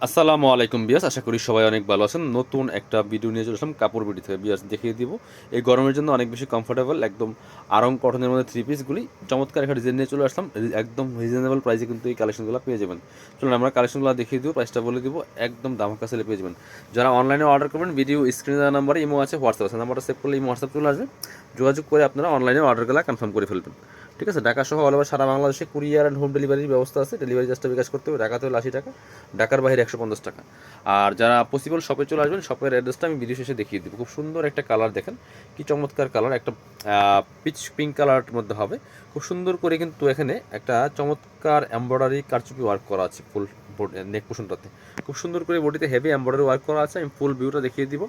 আসসালামু আলাইকুম বিয়াস, আশা করি সবাই অনেক ভালো আছেন। নতুন একটা ভিডিও নিয়ে চলে আসলাম কাপড় বিডি থেকে। বিয়াস দেখিয়ে দিব এই গরমের জন্য অনেক বেশি কমফোর্টেবল একদম আরং কটনের মধ্যে থ্রি পিসগুলি চমৎকার একটা ডিজাইন নিয়ে চলে আসলাম। একদম রিজনেবল প্রাইসে কিন্তু এই কালেকশনগুলো পেয়ে যাবেন। চলুন আমরা কালেকশনগুলো দেখিয়ে দিব, প্রাইসটা বলে দিব, একদম ধামাকা সেলে পেয়ে যাবেন। যারা অনলাইনে অর্ডার করবেন ভিডিও স্ক্রিনে দেওয়া নাম্বারে ইমো আছে, হোয়াটসঅ্যাপ আছে, নাম্বারটা সেভ করলে ইমো হোয়াটসঅ্যাপ চলে আসবে। যোগাযোগ করে আপনারা অনলাইনে অর্ডারগুলো কনফার্ম করে ফেলবেন। ঠিক আছে, ঢাকা সহ অল ওভার সারা বাংলাদেশে কুরিয়ার অ্যান্ড হোম ডেলিভারির ব্যবস্থা আছে। ডেলিভারি চার্জটা বিকাশ করতে হবে। ঢাকাতে হলে 80 টাকা, ঢাকার বাইরে 150 টাকা। আর যারা পসিবল শপে চলে আসবেন, শপের অ্যাড্রেসটা আমি ভিডিও শেষে দেখিয়ে দেবো। খুব সুন্দর একটা কালার দেখেন, কি চমৎকার কালার, একটা পিচ পিঙ্ক কালারের মধ্যে হবে। খুব সুন্দর করে কিন্তু এখানে একটা চমৎকার এমব্রয়ডারি কারচুপি ওয়ার্ক করা আছে ফুল নেক পোর্শনটাতে। খুব সুন্দর করে বডিতে হেভি এমব্রয়ডারি ওয়ার্ক করা আছে। আমি ফুল ভিউটা দেখিয়ে দিব।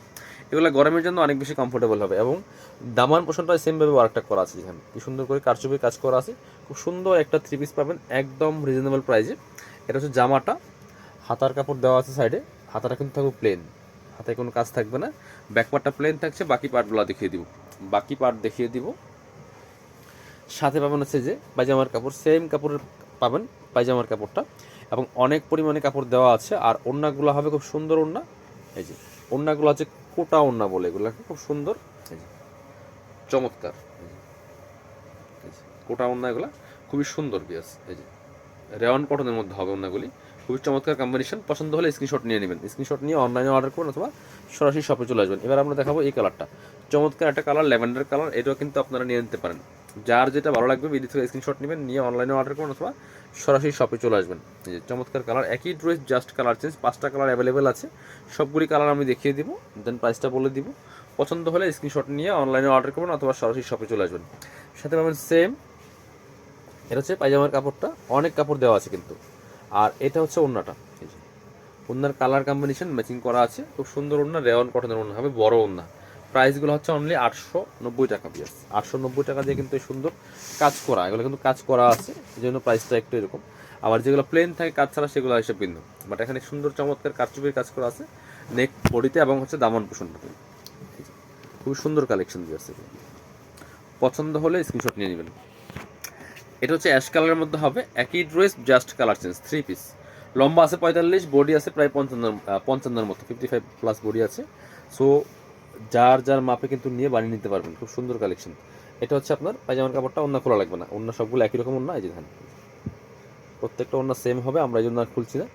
এগুলো গরমের জন্য অনেক বেশি কমফোর্টেবল হবে এবং দামান পোর্শনটা সেমভাবে ওয়ার্কটা করা আছে। যেখানে কি সুন্দর করে কারচুপি কাজ করা আছে। খুব সুন্দর একটা থ্রি পিস পাবেন একদম রিজনেবল প্রাইসে। এটা হচ্ছে জামাটা, হাতার কাপড় দেওয়া আছে সাইডে। হাতাটা কিন্তু থাকবে প্লেন, হাতায় কোনো কাজ থাকবে না। ব্যাক পার্টটা প্লেন থাকছে, বাকি পার্টগুলো দেখিয়ে দিব। বাকি পার্ট দেখিয়ে দিব। সাথে পাবেন হচ্ছে যে পায়জামার কাপড়, সেম কাপড়ের পাবেন পায়জামার কাপড়টা, এবং অনেক পরিমাণে কাপড় দেওয়া আছে। আর ওড়নাগুলো হবে খুব সুন্দর ওড়না। এই যে ওড়নাগুলো হচ্ছে কোটা ওড়না বলে, এগুলো খুব সুন্দর। এই যে চমৎকার, এই যে কোটা ওড়না, এগুলো খুবই সুন্দর বিয়াস। এই যে রেওয়ান কটনের মধ্যে হবে ওড়নাগুলি, খুবই চমৎকার কম্বিনেশন। পছন্দ হলে স্ক্রিনশট নিয়ে নেবেন, স্ক্রিনশট নিয়ে অনলাইনে অর্ডার করুন অথবা সরাসরি শপে চলে আসবেন। এবার আমরা দেখাবো এই কালারটা, চমৎকার একটা কালার, ল্যাভেন্ডার কালার। এটাও কিন্তু আপনারা নিয়ে নিতে পারেন। যার যেটা ভালো লাগবে ভিডিও থেকে স্ক্রিনশট নেবেন, নিয়ে অনলাইনে অর্ডার করুন অথবা সরাসরি শপে চলে আসবেন। এই যে চমৎকার কালার, একই ড্রেস জাস্ট কালার চেঞ্জ। 5টা কালার অ্যাভেলেবেল আছে, সবগুলি কালার আমি দেখিয়ে দিব, দেন প্রাইসটা বলে দিব। পছন্দ হলে স্ক্রিনশট নিয়ে অনলাইনে অর্ডার করবেন অথবা সরাসরি শপে চলে আসবেন। সাথে পাবেন সেম, এটা হচ্ছে পায়জামার কাপড়টা, অনেক কাপড় দেওয়া আছে কিন্তু। আর এটা হচ্ছে ওড়নাটা, এই যে ওড়নার কালার কম্বিনেশন ম্যাচিং করা আছে। খুব সুন্দর ওড়না, রেওয়ান কটনের ওড়না হবে, বড় ওড়না। প্রাইসগুলো হচ্ছে অনলি 890 টাকা পিস। 890 টাকা দিয়ে কিন্তু এই সুন্দর কাজ করা, এগুলো কিন্তু কাজ করা আছে, এই জন্য প্রাইসটা একটু এরকম। আবার যেগুলো প্লেন থাকে কাজ ছাড়া, সেগুলো হিসেবে ভিন্ন। বাট এখানে সুন্দর চমৎকার কারচুপির কাজ করা আছে নেক বডিতে এবং হচ্ছে দামান পোষণটাতে। খুবই সুন্দর কালেকশন দিয়ে আছে। পছন্দ হলে স্ক্রিনশট নিয়ে নেবেন। এটা হচ্ছে অ্যাশ কালারের মধ্যে হবে, একই dress just colour change, three piece. লম্বা আছে 45, বডি আছে প্রায় 55 মতো, 55+ বডি আছে। সো যার যার মাপে কিন্তু নিয়ে বানিয়ে নিতে পারবেন। খুব সুন্দর কালেকশন। এটা হচ্ছে আপনার পায়জামার কাপড়টা, অন্য খোলা লাগবে না, অন্য সবগুলো একই রকম অন্য। এই যে ধান প্রত্যেকটা অন্য সেম হবে, আমরা এই জন্য আর খুলছি না।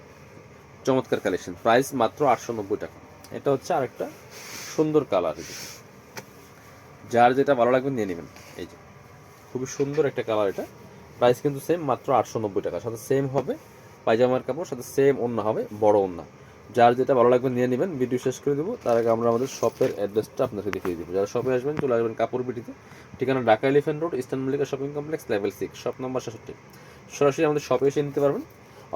চমৎকার কালেকশন, প্রাইস মাত্র 890 টাকা। এটা হচ্ছে আরেকটা সুন্দর কালার, যার যেটা ভালো লাগবে নিয়ে নেবেন। এই যে খুবই সুন্দর একটা কালার এটা। প্রাইস কিন্তু সেম, মাত্র 890 টাকা। সাথে সেম হবে পায়জামার কাপড়, সাথে সেম ওড়না হবে, বড় ওড়না। যার যেটা ভালো লাগবে নিয়ে নেবেন। ভিডিও শেষ করে দেবো, তার আগে আমরা আমাদের শপের অ্যাড্রেসটা আপনাকে দেখিয়ে দেবো। যারা শপে আসবেন চলে আসবেন কাপড় বিটিতে, ঠিকানা Dhaka elephant road, eastern Mallika shopping complex, level 6, shop number 66। সরাসরি আমাদের শপে এসে নিতে পারবেন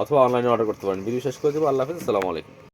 অথবা অনলাইনে অর্ডার করতে পারেন। ভিডিও শেষ করে দেবো। আল্লাহ হাফেজ, আসসালামু আলাইকুম।